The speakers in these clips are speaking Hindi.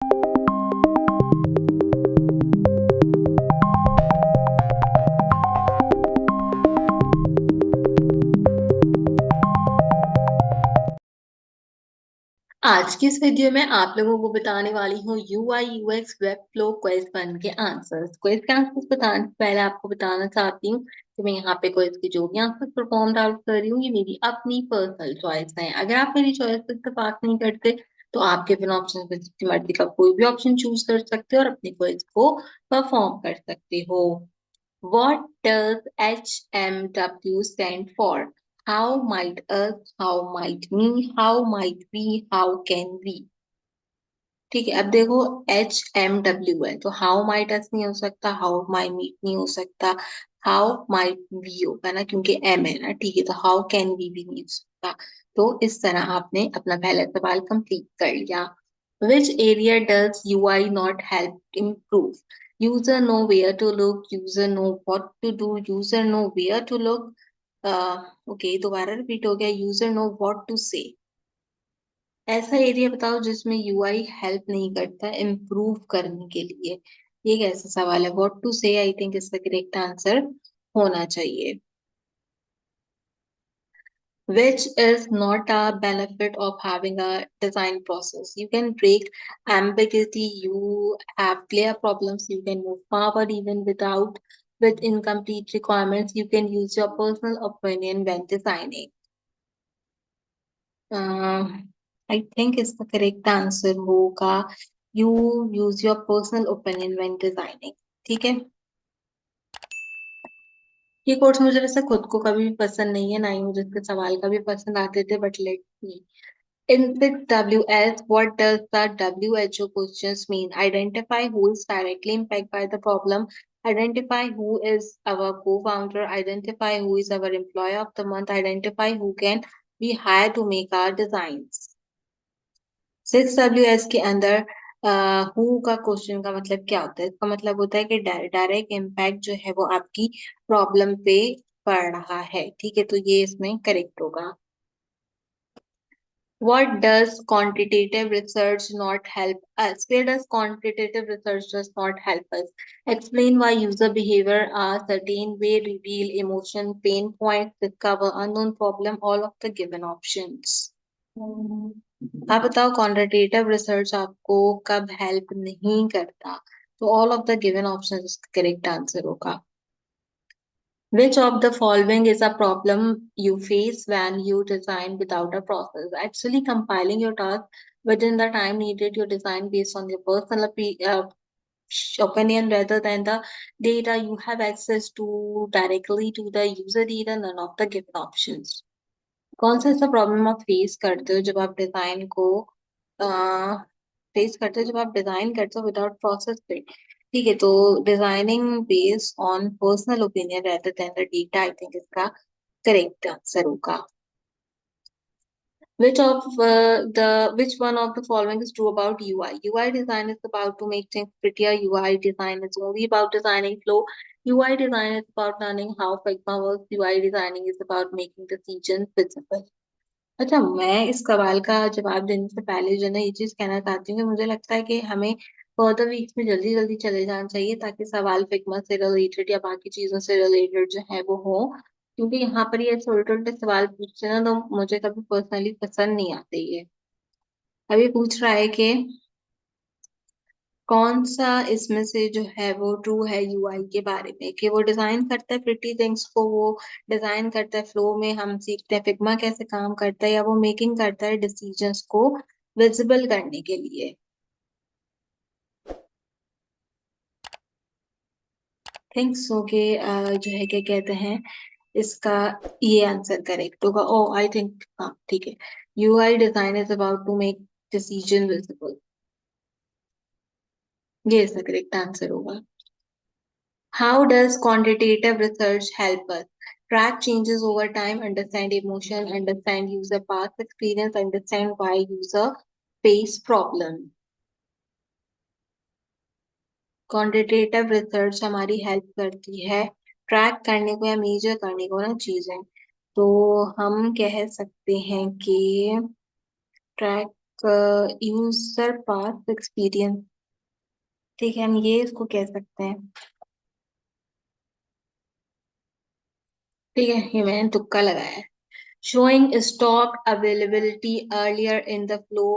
आज की इस वीडियो में आप लोगों को बताने वाली हूँ UI UX web flow quiz 1 के आंसर्स। क्विज के आंसर्स बताने से पहले आपको बताना चाहती हूँ कि मैं यहाँ पे क्विज के जो भी आंसर्स परफॉर्म आउट कर रही हूँ ये मेरी अपनी पर्सनल चॉइस है। अगर आप मेरी चॉइस पे इत्तेफाक नहीं करते तो आप गिवन ऑप्शन में जिसकी मर्जी का कोई भी ऑप्शन चूज कर सकते हो और अपने क्विज को परफॉर्म कर सकते हो। What does HMW stand for? How might us, how might me, how might we, how can we? ठीक है, अब देखो HMW है तो हाउ माइट अस नहीं हो सकता, हाउ माई मीट नहीं हो सकता, हाउ माइट वी होगा ना क्योंकि एम है ना। ठीक है, तो हाउ कैन वी भी नहीं हो सकता। तो इस तरह आपने अपना पहला सवाल कंप्लीट कर लिया। Which area does UI not help improve? User know where to look, user know what to do, user know where to look. Okay, दोबारा रिपीट हो गया। User know what to say. ऐसा एरिया बताओ जिसमें यूआई हेल्प नहीं करता इम्प्रूव करने के लिए। ये कैसा सवाल है? व्हाट टू से आई थिंक इसका करेक्ट आंसर होना चाहिए। Which is not a benefit of having a design process. You can break ambiguity, you have clear problems, you can move forward even with incomplete requirements, you can use your personal opinion when designing. I think इसका करेक्ट आंसर होगा you use your personal opinion when designing. ठीक है, ये कोर्स मुझे वैसे खुद को कभी भी पसंद नहीं है, ना ही मुझे इसके सवाल कभी पसंद आते थे, but let me. In 6WS, what does the WHO questions mean? Identify who is directly impacted by the problem. Identify who is our co-founder. Identify who is our employee of the month. Identify who can we hire to make our designs. 6WS के अंदर हु का क्वेश्चन का मतलब क्या होता है? इसका मतलब होता है कि डायरेक्ट इम्पैक्ट जो है वो आपकी प्रॉब्लम पे पड़ रहा है। ठीक है, तो ये इसमें करेक्ट होगा। What does quantitative research not help us? Where does quantitative research does not help us? Explain why user behavior a certain way, reveal emotion, pain points, discover unknown problem, all of the given options. आप बताओ क्वांटिटेटिव रिसर्च आपको कब हेल्प नहीं करता? तो all of the given option इसका करेक्ट आंसर होगा। Which of the following is a problem you face when you design without a process? Actually, compiling your task within the time needed, you design based on your personal opinion rather than the data you have access to directly to the user data, none of the given options. कौन सा ऐसा प्रॉब्लम आप फेस करते हो जब आप डिजाइन को फेस करते हो जब आप डिजाइन करते हो विदाउट प्रोसेस पे? ठीक है, तो designing based on personal opinion rather than the data I think इसका करेक्ट आंसर होगा। Which one of the following is true about UI? UI design is about to make things prettier. UI design is only about designing flow. UI design is about learning how Figma works. UI designing is about making decisions visible. अच्छा, मैं इस सवाल का जवाब देने से पहले जो है ना ये चीज कहना चाहती हूँ कि मुझे लगता है कि हमें फर्दर वीक्स में जल्दी जल्दी चले जाना चाहिए ताकि सवाल फिग्मा से रिलेटेड या बाकी चीजों से रिलेटेड जो है वो हो, क्योंकि यहाँ पर ये ऐसे उल्टे उल्टे सवाल पूछते हैं ना तो मुझे कभी पर्सनली पसंद नहीं आते ये। अभी पूछ रहा है कि कौन सा इसमें से जो है वो ट्रू है यूआई के बारे में, कि वो डिजाइन करता है प्रिटी थिंग्स को, वो डिजाइन करता है फ्लो में, हम सीखते हैं फिग्मा कैसे काम करता है, या वो मेकिंग करता है डिसीजंस को विजिबल करने के लिए। थिंक्स सो के जो है क्या कहते हैं इसका ये आंसर करेक्ट होगा। ओ आई थिंक हाँ ठीक है, UI design is about to make decision visible, ये इसका करेक्ट आंसर होगा। How does quantitative research help us? Track changes over time, understand emotion, understand user past experience, understand why user face problem. Quantitative research हमारी हेल्प करती है ट्रैक करने को या मेजर करने को ना चीजें, तो हम कह सकते हैं कि ट्रैक यूजर पास एक्सपीरियंस। ठीक है, हम ये इसको कह सकते हैं। ठीक है, ये मैंने तुक्का लगाया है। Showing stock availability earlier in the flow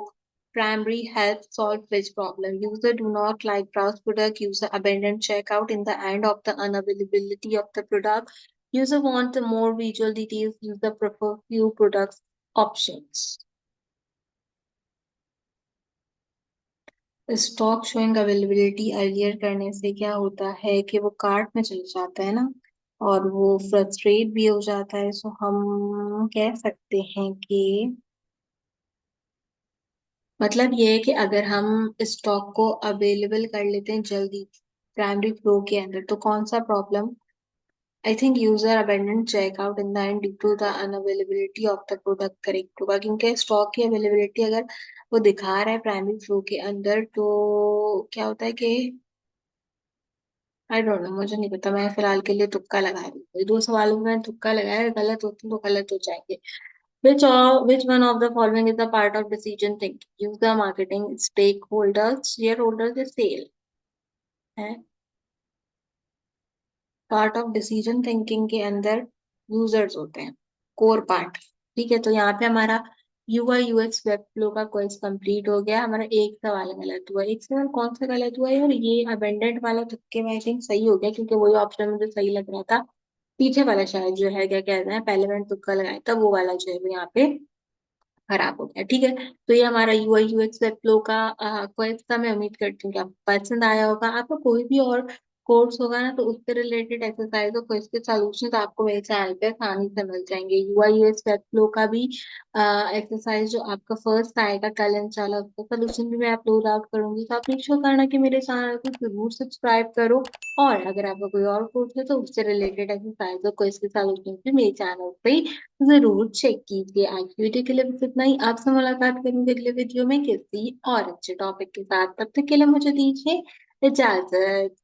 primary helps solve which problem. User do not like browse product. User abandon checkout in the end of the unavailability of the product. User want more visual details. User prefer few products options. Stock showing availability earlier करने से क्या होता है कि वो कार्ट में चले जाता है ना, और वो फ्रस्ट्रेट भी हो जाता है। सो हम कह सकते हैं कि मतलब ये है कि अगर हम स्टॉक को अवेलेबल कर लेते हैं जल्दी प्राइमरी फ्लो के अंदर, तो कौन सा problem. I think user abandon checkout in the end due to the unavailability of the product correct होगा, क्योंकि स्टॉक की अवेलेबिलिटी अगर वो दिखा रहा है प्राइमरी फ्लो के अंदर, तो क्या होता है कि आई डोंट नो, मुझे नहीं पता। मैं फिलहाल के लिए तुक्का लगा रही हूँ। दो सवालों में मैंने तुक्का लगाया, गलत होते तो गलत हो जाएंगे। Which one of the following is a part of decision thinking? Use the marketing stakeholders, shareholders, या sale है पार्ट ऑफ डिसीजन थिंकिंग के अंदर। यूजर्स होते हैं कोर पार्ट। ठीक है, तो यहाँ पे हमारा यूआई यूएक्स वेब फ्लो का क्वेश्चन कंप्लीट हो गया। हमारा एक सवाल गलत हुआ। एक सवाल कौन सा गलत हुआ है, और ये अबेंडेंट वाला तुक्के में आई थिंक सही हो गया, क्योंकि वही ऑप्शन मुझे सही लग रहा था। पीछे वाला शायद जो है क्या कहते हैं, पहले मैंने तुक्का लगाया था, वो वाला जो है वो यहाँ पे खराब हो गया। ठीक है, तो ये हमारा यूआई यूएक्स वेब फ्लो का क्वेश्चन था। मैं उम्मीद करती हूँ कि आपको पसंद आया होगा। आपको कोई भी और कोर्स होगा ना, तो उससे रिलेटेड एक्सरसाइज और क्वेश्चन के सॉल्यूशन आपको मेरे चैनल पे आसानी से मिल जाएंगे। यूआई यूएक्स वेब फ्लो का भी एक्सरसाइज जो आपका फर्स्ट आएगा कल इंशाल्लाह, उसका सोल्यूशन भी मैं अपलोड आउट करूंगी। तो आप मेक श्योर करना कि मेरे चैनल को जरूर सब्सक्राइब करो। और अगर आपका कोई और कोर्स है, तो उससे रिलेटेड एक्सरसाइज और क्वेश्चन के सॉल्यूशन भी मेरे चैनल पे जरूर चेक कीजिए। आज की वीडियो के लिए बस इतना ही। आपसे मुलाकात करेंगे अगले वीडियो में किसी और अच्छे टॉपिक के साथ। तब तक के लिए मुझे दीजिए इजाजत।